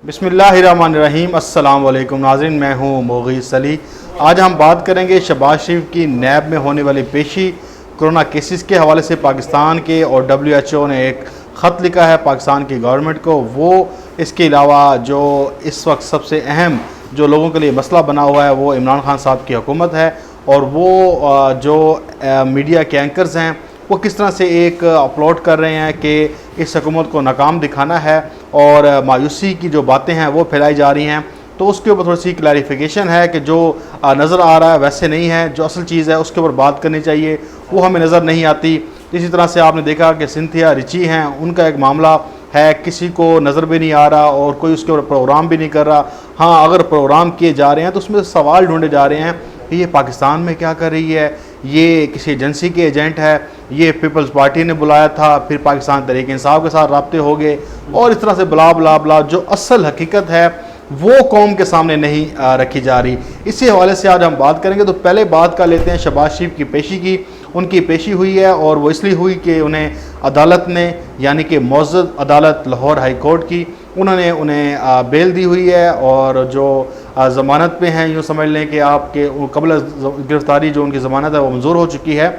बिस्मिल्लाहिर्रहमानिर्रहीम। अस्सलाम वालेकुम नाज़रीन, मैं हूँ मुग़ीस अली। आज हम बात करेंगे शहबाज शरीफ की नैब में होने वाली पेशी। कोरोना केसेस के हवाले से पाकिस्तान के और WHO ने एक ख़त लिखा है पाकिस्तान की गवर्नमेंट को। वो इसके अलावा जो इस वक्त सबसे अहम जो लोगों के लिए मसला बना हुआ है वो इमरान खान साहब की हुकूमत है, और वो जो मीडिया के एंकर्स हैं वो किस तरह से एक अपलोड कर रहे हैं कि इस हुकूमत को नाकाम दिखाना है और मायूसी की जो बातें हैं वो फैलाई जा रही हैं। तो उसके ऊपर थोड़ी सी क्लैरिफिकेशन है कि जो नज़र आ रहा है वैसे नहीं है, जो असल चीज़ है उसके ऊपर बात करनी चाहिए, वो हमें नज़र नहीं आती। इसी तरह से आपने देखा कि सिंथिया रिची हैं, उनका एक मामला है, किसी को नज़र भी नहीं आ रहा और कोई उसके ऊपर प्रोग्राम भी नहीं कर रहा। हाँ, अगर प्रोग्राम किए जा रहे हैं तो उसमें सवाल ढूंढे जा रहे हैं कि ये पाकिस्तान में क्या कर रही है, ये किसी एजेंसी के एजेंट है, ये पीपल्स पार्टी ने बुलाया था, फिर पाकिस्तान तहरीक इंसाफ के साथ राब्ते हो गए, और इस तरह से बला बला बला जो असल हकीकत है वो कौम के सामने नहीं रखी जा रही। इसी हवाले से आज हम बात करेंगे। तो पहले बात कर लेते हैं शहबाज शरीफ की पेशी की। उनकी पेशी हुई है और वो इसलिए हुई कि उन्हें अदालत ने, यानी कि मौजूद अदालत लाहौर हाई कोर्ट की, उन्होंने उन्हें बेल दी हुई है, और जो ज़मानत पे हैं, यूँ समझ लें कि आपके कबल गिरफ्तारी जो उनकी ज़मानत है वो मंजूर हो चुकी है।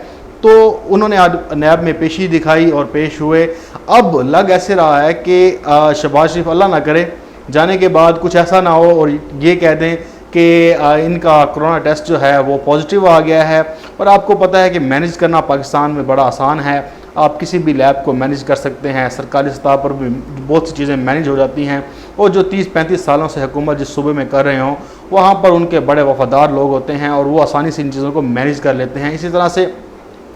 तो उन्होंने आज नैब में पेशी दिखाई और पेश हुए। अब लग ऐसे रहा है कि शहबाज शरीफ अल्लाह ना करे जाने के बाद कुछ ऐसा ना हो और ये कह दें कि इनका कोरोना टेस्ट जो है वो पॉजिटिव आ गया है। और आपको पता है कि मैनेज करना पाकिस्तान में बड़ा आसान है, आप किसी भी लैब को मैनेज कर सकते हैं, सरकारी सतह पर भी बहुत सी चीज़ें मैनेज हो जाती हैं। और जो 30-35 सालों से हुकूमत जिस सूबे में कर रहे हों वहाँ पर उनके बड़े वफादार लोग होते हैं और वो आसानी से इन चीज़ों को मैनेज कर लेते हैं। इसी तरह से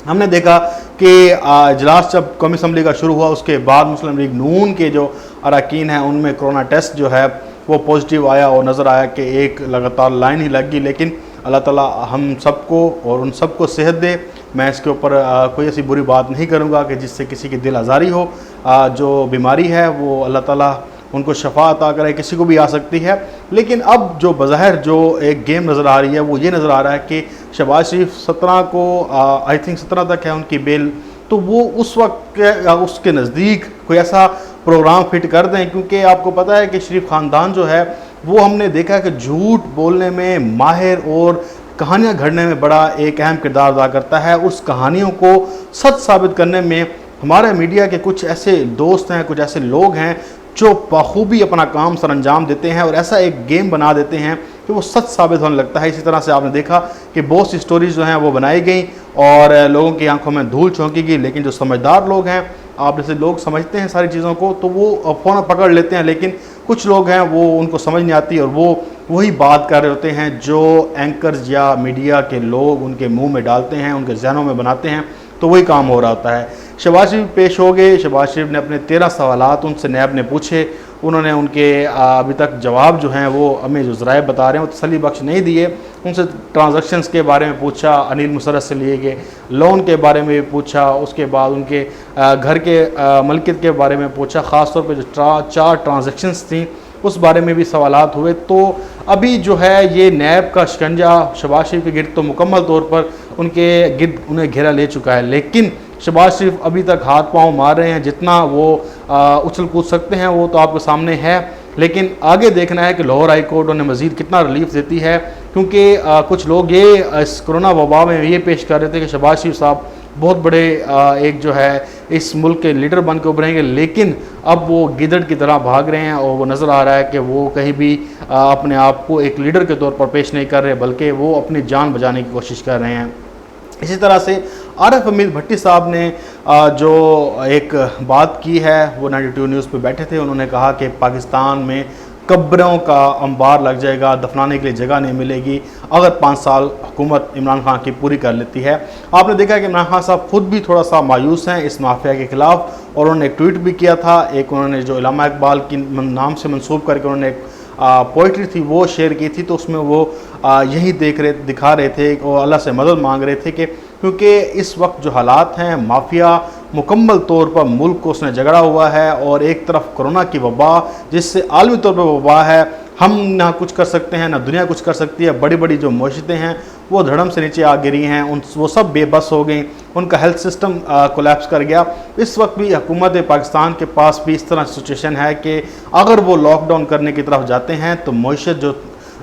हमने देखा कि इजलास जब कौमी असम्बली का शुरू हुआ उसके बाद मुस्लिम लीग नून के जो अरकान हैं उनमें कोरोना टेस्ट जो है वो पॉजिटिव आया, और नज़र आया कि एक लगातार लाइन ही लग गई। लेकिन अल्लाह ताला हम सबको और उन सबको सेहत दे। मैं इसके ऊपर कोई ऐसी बुरी बात नहीं करूँगा कि जिससे किसी की दिल आज़ारी हो। जो बीमारी है वो अल्लाह ताला उनको शफा अता करे, किसी को भी आ सकती है। लेकिन अब जो बज़ाहिर जो एक गेम नज़र आ रही है वो ये नज़र आ रहा है कि शहबाज शरीफ 17 को आई थिंक 17 तक है उनकी बेल, तो वो उस वक्त उसके नज़दीक कोई ऐसा प्रोग्राम फिट कर दें, क्योंकि आपको पता है कि शरीफ ख़ानदान जो है वो हमने देखा कि झूठ बोलने में माहिर और कहानियाँ घड़ने में बड़ा एक अहम किरदार अदा करता है। उस कहानियों को सच साबित करने में हमारे मीडिया के कुछ ऐसे दोस्त हैं, कुछ ऐसे लोग हैं जो बखूबी अपना काम सर अंजाम देते हैं और ऐसा एक गेम बना देते हैं कि वो सच साबित होने लगता है। इसी तरह से आपने देखा कि बहुत सी स्टोरीज जो हैं वो बनाई गई और लोगों की आंखों में धूल झोंकी गई। लेकिन जो समझदार लोग हैं, आप जैसे लोग समझते हैं सारी चीज़ों को, तो वो फ़ौरन पकड़ लेते हैं। लेकिन कुछ लोग हैं वो उनको समझ नहीं आती और वो वही बात कर रहे होते हैं जो एंकर्स या मीडिया के लोग उनके मुँह में डालते हैं, उनके जहनों में बनाते हैं, तो वही काम हो रहा होता है। शहबाज शरीफ पेश हो गए। शहबाज शरीफ ने अपने 13 सवालात उनसे नैब ने पूछे। उन्होंने उनके अभी तक जवाब जो हैं वो हमें जो ज़राए बता रहे हैं वो तसल्ली बख्श नहीं दिए। उनसे ट्रांजैक्शंस के बारे में पूछा, अनिल मुशर्रफ से लिए गए लोन के बारे में भी पूछा, उसके बाद उनके घर के मलकियत के बारे में पूछा, ख़ास तौर पे जो 4 ट्रांजैक्शंस थी उस बारे में भी सवालात हुए। तो अभी जो है ये नैब का शिकंजा शहबाज शरीफ के गिर्द तो मुकम्मल तौर पर उनके गिर्द उन्हें घेरा ले चुका है। लेकिन शहबाज शरीफ अभी तक हाथ पांव मार रहे हैं, जितना वो उछल कूद सकते हैं वो तो आपके सामने है। लेकिन आगे देखना है कि लाहौर हाई कोर्ट उन्हें मज़ीद कितना रिलीफ देती है, क्योंकि कुछ लोग ये इस कोरोना वबा में ये पेश कर रहे थे कि शहबाज शरीफ साहब बहुत बड़े एक जो है इस मुल्क के लीडर बन के उभरेंगे। लेकिन अब वो गिदड़ की तरह भाग रहे हैं और वो नज़र आ रहा है कि वो कहीं भी अपने आप को एक लीडर के तौर पर पेश नहीं कर रहे, बल्कि वो अपनी जान बचाने की कोशिश कर रहे हैं। इसी तरह से आरिफ हमीद भट्टी साहब ने जो एक बात की है वो 92 न्यूज़ पे बैठे थे। उन्होंने कहा कि पाकिस्तान में कब्रों का अंबार लग जाएगा, दफनाने के लिए जगह नहीं मिलेगी अगर 5 साल हुकूमत इमरान खान की पूरी कर लेती है। आपने देखा कि इमरान खान साहब खुद भी थोड़ा सा मायूस हैं इस माफिया के ख़िलाफ़, और उन्होंने एक ट्वीट भी किया था। एक उन्होंने जो इलामा इकबाल की नाम से मंसूब करके उन्होंने एक पोइट्री थी वो शेयर की थी, तो उसमें वो यही दिखा रहे थे और अल्लाह से मदद मांग रहे थे कि क्योंकि इस वक्त जो हालात हैं, माफिया मुकम्मल तौर पर मुल्क को उसने झगड़ा हुआ है, और एक तरफ कोरोना की वबा जिससे आलमी तौर पर वबा है, हम ना कुछ कर सकते हैं ना दुनिया कुछ कर सकती है। बड़ी बड़ी जो मशक्क़तें हैं वो धड़म से नीचे आ गिरी हैं, वो सब बेबस हो गई, उनका हेल्थ सिस्टम कोलैप्स कर गया। इस वक्त भी हुकूमत पाकिस्तान के पास भी इस तरह सिचुएशन है कि अगर वो लॉकडाउन करने की तरफ जाते हैं तो मईशत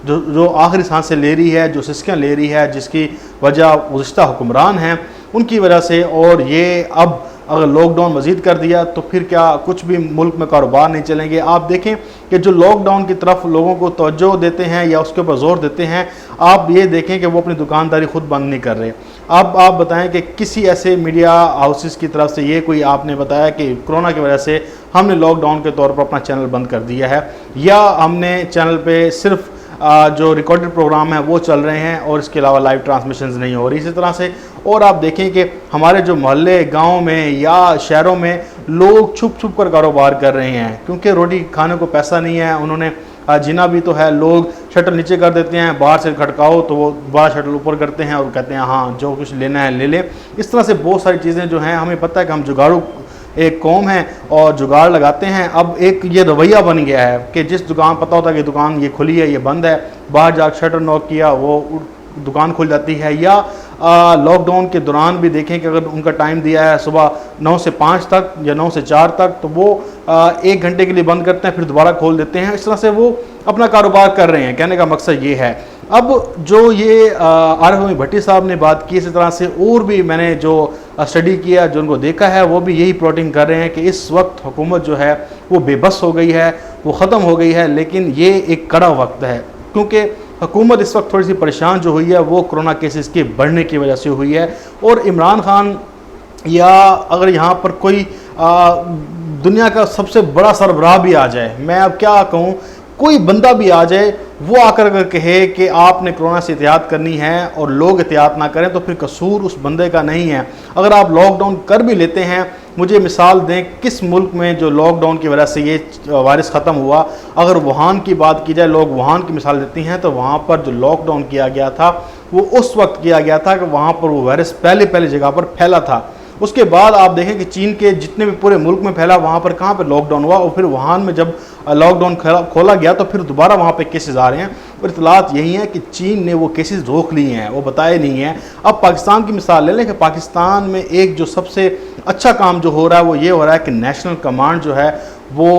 जो आखिरी सांसें ले रही है, जो सिस्कियाँ ले रही है, जिसकी वजह गुज़िश्ता हुक्मरान हैं उनकी वजह से, और ये अब अगर लॉकडाउन मज़ीद कर दिया तो फिर क्या कुछ भी मुल्क में कारोबार नहीं चलेंगे। आप देखें कि जो लॉकडाउन की तरफ लोगों को तवज्जो देते हैं या उसके ऊपर ज़ोर देते हैं, आप ये देखें कि वो अपनी दुकानदारी खुद बंद नहीं कर रहे। अब आप बताएं कि किसी ऐसे मीडिया हाउसेस की तरफ से ये कोई आपने बताया कि कोरोना की वजह से हमने लॉकडाउन के तौर पर अपना चैनल बंद कर दिया है, या हमने चैनल पे सिर्फ जो रिकॉर्डेड प्रोग्राम है वो चल रहे हैं और इसके अलावा लाइव ट्रांसमिशंस नहीं हो रही। इसी तरह से और आप देखें कि हमारे जो मोहल्ले गांव में या शहरों में लोग छुप छुप कर कारोबार कर रहे हैं, क्योंकि रोटी खाने को पैसा नहीं है, उन्होंने जीना भी तो है। लोग शटर नीचे कर देते हैं, बाहर से खटकाओ तो वो बड़ा शटर ऊपर करते हैं और कहते हैं हाँ जो कुछ लेना है ले लें। इस तरह से बहुत सारी चीज़ें जो हैं, हमें पता है कि हम जुगाड़ू एक कौम है और जुगाड़ लगाते हैं। अब एक ये रवैया बन गया है कि जिस दुकान पता होता है कि दुकान ये खुली है, ये बंद है, बाहर जाकर शटर नॉक किया वो दुकान खुल जाती है। या लॉकडाउन के दौरान भी देखें कि अगर उनका टाइम दिया है सुबह 9 से 5 तक या 9 से 4 तक, तो वो 1 घंटे के लिए बंद करते हैं, फिर दोबारा खोल देते हैं। इस तरह से वो अपना कारोबार कर रहे हैं। कहने का मकसद ये है। अब जो ये आरिफ भट्टी साहब ने बात की, इसी तरह से और भी मैंने जो स्टडी किया, जो उनको देखा है, वो भी यही प्लॉटिंग कर रहे हैं कि इस वक्त हुकूमत जो है वो बेबस हो गई है, वो ख़त्म हो गई है। लेकिन ये एक कड़ा वक्त है, क्योंकि हुकूमत इस वक्त थोड़ी सी परेशान जो हुई है वो कोरोना केसेस के बढ़ने की वजह से हुई है। और इमरान खान या अगर यहाँ पर कोई दुनिया का सबसे बड़ा सरबराह भी आ जाए, मैं अब क्या कहूँ, कोई बंदा भी आ जाए, वो आकर अगर कहे कि आपने कोरोना से एहतियात करनी है और लोग एहतियात ना करें, तो फिर कसूर उस बंदे का नहीं है। अगर आप लॉकडाउन कर भी लेते हैं, मुझे मिसाल दें किस मुल्क में जो लॉकडाउन की वजह से ये वायरस ख़त्म हुआ। अगर वुहान की बात की जाए, लोग वुहान की मिसाल देती हैं, तो वहाँ पर जो लॉकडाउन किया गया था वो उस वक्त किया गया था कि वहाँ पर वो वायरस पहले जगह पर फैला था। उसके बाद आप देखें कि चीन के जितने भी पूरे मुल्क में फैला, वहाँ पर कहाँ पर लॉकडाउन हुआ, और फिर वुहान में जब लॉकडाउन खोला गया तो फिर दोबारा वहाँ पे केसेस आ रहे हैं। और इतलात यही है कि चीन ने वो केसेस रोक लिए हैं, वो बताए नहीं हैं। अब पाकिस्तान की मिसाल ले लें कि पाकिस्तान में एक जो सबसे अच्छा काम जो हो रहा है वो ये हो रहा है कि नेशनल कमांड जो है वो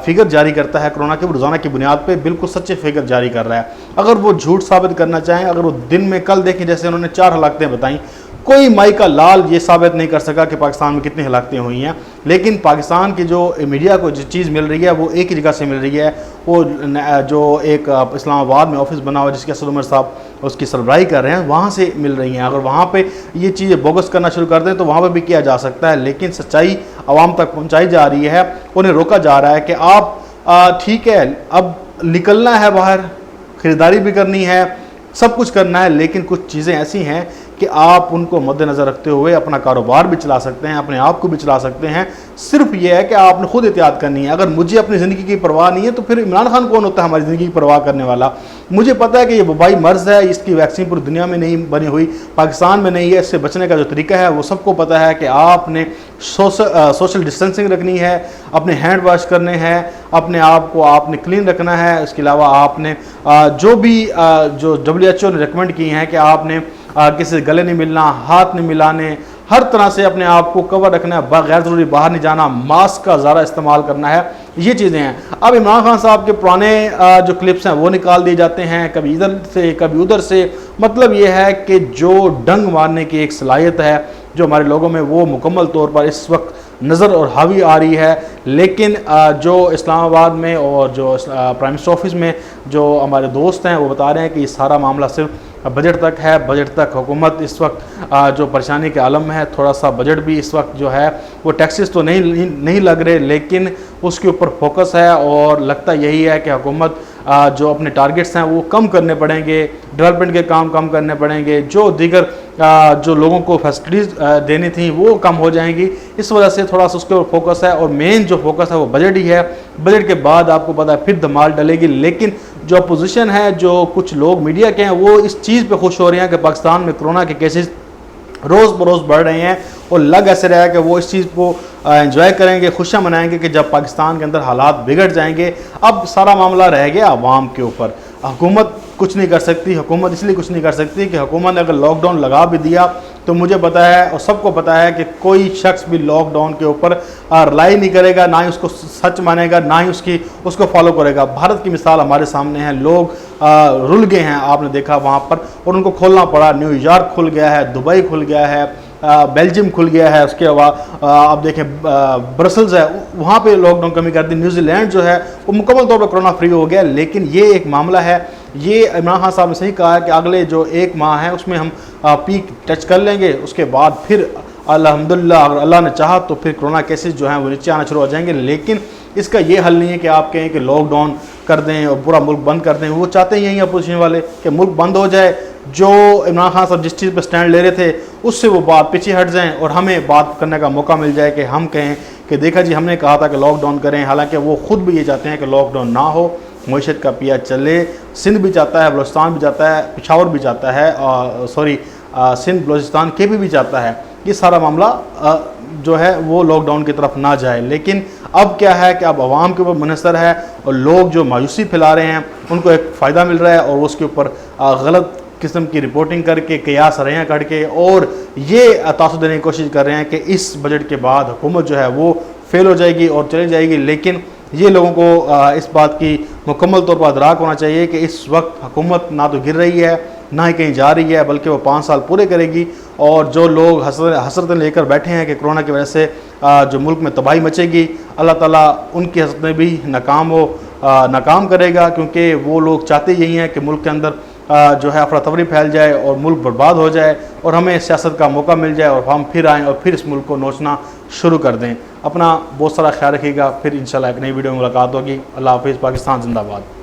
फिगर जारी करता है कोरोना के, रोज़ाना की बुनियाद पे बिल्कुल सच्चे फिगर जारी कर रहा है। अगर वो झूठ साबित करना चाहें, अगर वो दिन में कल देखें जैसे उन्होंने 4 हलाकतें बताई, कोई माई का लाल ये साबित नहीं कर सका कि पाकिस्तान में कितनी हलाकतें हुई हैं। लेकिन पाकिस्तान की जो मीडिया को जो चीज़ मिल रही है वो एक ही जगह से मिल रही है। वो जो एक इस्लामाबाद में ऑफिस बना हुआ जिसके असद उमर साहब उसकी सरबराही कर रहे हैं, वहाँ से मिल रही हैं। अगर वहाँ पे ये चीज़ें बोगस करना शुरू कर दें तो वहाँ पर भी किया जा सकता है। लेकिन सच्चाई आवाम तक पहुँचाई जा रही है, उन्हें रोका जा रहा है कि आप ठीक है अब निकलना है बाहर, ख़रीदारी भी करनी है, सब कुछ करना है, लेकिन कुछ चीज़ें ऐसी हैं कि आप उनको मद्देनज़र रखते हुए अपना कारोबार भी चला सकते हैं, अपने आप को भी चला सकते हैं। सिर्फ ये है कि आपने खुद एहतियात करनी है। अगर मुझे अपनी ज़िंदगी की परवाह नहीं है तो फिर इमरान खान कौन होता है हमारी ज़िंदगी की परवाह करने वाला। मुझे पता है कि ये वबाई मर्ज़ है, इसकी वैक्सीन पूरी दुनिया में नहीं बनी हुई, पाकिस्तान में नहीं है। इससे बचने का जो तरीका है वो सबको पता है कि आपने सोशल डिस्टेंसिंग रखनी है, अपने हैंड वॉश करने हैं, अपने आप को आपने क्लीन रखना है। इसके अलावा आपने जो भी जो WHO ने रिकमेंड की हैं कि आपने किसी से गले नहीं मिलना, हाथ नहीं मिलाने, हर तरह से अपने आप को कवर रखना है, बगैर ज़रूरी बाहर नहीं जाना, मास्क का ज़्यादा इस्तेमाल करना है, ये चीज़ें हैं। अब इमरान खान साहब के पुराने जो क्लिप्स हैं वो निकाल दिए जाते हैं, कभी इधर से कभी उधर से। मतलब ये है कि जो डंग मारने की एक सलाहियत है जो हमारे लोगों में, वो मुकम्मल तौर पर इस वक्त नज़र और हावी आ रही है। लेकिन जो इस्लामाबाद में और जो प्राइम मिनिस्टर ऑफिस में जो हमारे दोस्त हैं वो बता रहे हैं कि ये सारा मामला सिर्फ बजट तक है। बजट तक हुकूमत इस वक्त जो परेशानी के आलम में है, थोड़ा सा बजट भी इस वक्त जो है वो टैक्सेस तो नहीं लग रहे, लेकिन उसके ऊपर फोकस है। और लगता यही है कि हुकूमत जो अपने टारगेट्स हैं वो कम करने पड़ेंगे, डेवलपमेंट के काम कम करने पड़ेंगे, जो दीगर जो लोगों को फैसिलिटीज़ देनी थी वो कम हो जाएंगी। इस वजह से थोड़ा सा उसके ऊपर फोकस है, और मेन जो फोकस है वो बजट ही है। बजट के बाद आपको पता है फिर धमाल डलेगी। लेकिन जो अपोजिशन है, जो कुछ लोग मीडिया के हैं, वो इस चीज़ पे खुश हो रहे हैं कि पाकिस्तान में कोरोना के केसेस रोज़ बरोज़ बढ़ रहे हैं, और लग ऐसे रहा है कि वो इस चीज़ को एंजॉय करेंगे, खुशियाँ मनाएंगे कि जब पाकिस्तान के अंदर हालात बिगड़ जाएंगे। अब सारा मामला रह गया अवाम के ऊपर। हुकूमत कुछ नहीं कर सकती। हुकूमत इसलिए कुछ नहीं कर सकती कि हुकूमत ने अगर लॉकडाउन लगा भी दिया तो मुझे पता है और सबको पता है कि कोई शख्स भी लॉकडाउन के ऊपर रिलाई नहीं करेगा, ना ही उसको सच मानेगा, ना ही उसको फॉलो करेगा। भारत की मिसाल हमारे सामने है, लोग रुल गए हैं, आपने देखा वहाँ पर, और उनको खोलना पड़ा। न्यूयॉर्क खुल गया है, दुबई खुल गया है, बेल्जियम खुल गया है, उसके बाद आप देखें ब्रसल्स है, वहाँ पे लॉकडाउन कमी कर दी। न्यूजीलैंड जो है वो मुकम्मल तौर पर कोरोना फ्री हो गया। लेकिन ये एक मामला है, ये इमरान खान साहब ने सही कहा है कि अगले जो 1 माह है उसमें हम पीक टच कर लेंगे, उसके बाद फिर अल्हम्दुलिल्लाह अगर अल्लाह ने चाहा तो फिर कोरोना केसेस जो हैं वो नीचे आना शुरू हो जाएंगे। लेकिन इसका ये हल नहीं है कि आप कहें कि लॉकडाउन कर दें और पूरा मुल्क बंद कर दें। वो चाहते हैं यही अपोजिशन वाले कि मुल्क बंद हो जाए, जो इमरान खान साहब जिस चीज़ पर स्टैंड ले रहे थे उससे वो बात पीछे हट जाएं और हमें बात करने का मौका मिल जाए कि हम कहें कि देखा जी हमने कहा था कि लॉकडाउन करें। हालांकि वो खुद भी ये चाहते हैं कि लॉकडाउन ना हो, मईशत का पिया चले। सिंध भी चाहता है, बलूचिस्तान भी चाहता है, पेशावर भी चाहता है, सिंध बलूचिस्तान के भी चाहता है ये सारा मामला जो है वो लॉकडाउन की तरफ ना जाए। लेकिन अब क्या है कि अब आवाम के ऊपर मुनहसर है और लोग जो मायूसी फैला रहे हैं उनको एक फ़ायदा मिल रहा है और उसके ऊपर गलत किस्म की रिपोर्टिंग करके, कयास रैयाँ करके और ये तासुर देने की कोशिश कर रहे हैं कि इस बजट के बाद हुकूमत जो है वो फेल हो जाएगी और चली जाएगी। लेकिन ये लोगों को इस बात की मुकम्मल तौर पर अदराक होना चाहिए कि इस वक्त हुकूमत ना तो गिर रही है ना ही कहीं जा रही है, बल्कि वो 5 साल पूरे करेगी। और जो लोग हसरतें लेकर बैठे हैं कि कोरोना की वजह से जो मुल्क में तबाही मचेगी, अल्लाह ताला उनकी हसरतें भी नाकाम करेगा, क्योंकि वो लोग चाहते यही हैं कि मुल्क के अंदर जो है अफरा तफरी फैल जाए और मुल्क बर्बाद हो जाए और हमें सियासत का मौका मिल जाए और हम फिर आएँ और फिर इस मुल्क को नोचना शुरू कर दें। अपना बहुत सारा ख्याल रखिएगा। फिर इंशाल्लाह एक नई वीडियो में मुलाकात होगी। अल्लाह हाफिज़। पाकिस्तान जिंदाबाद।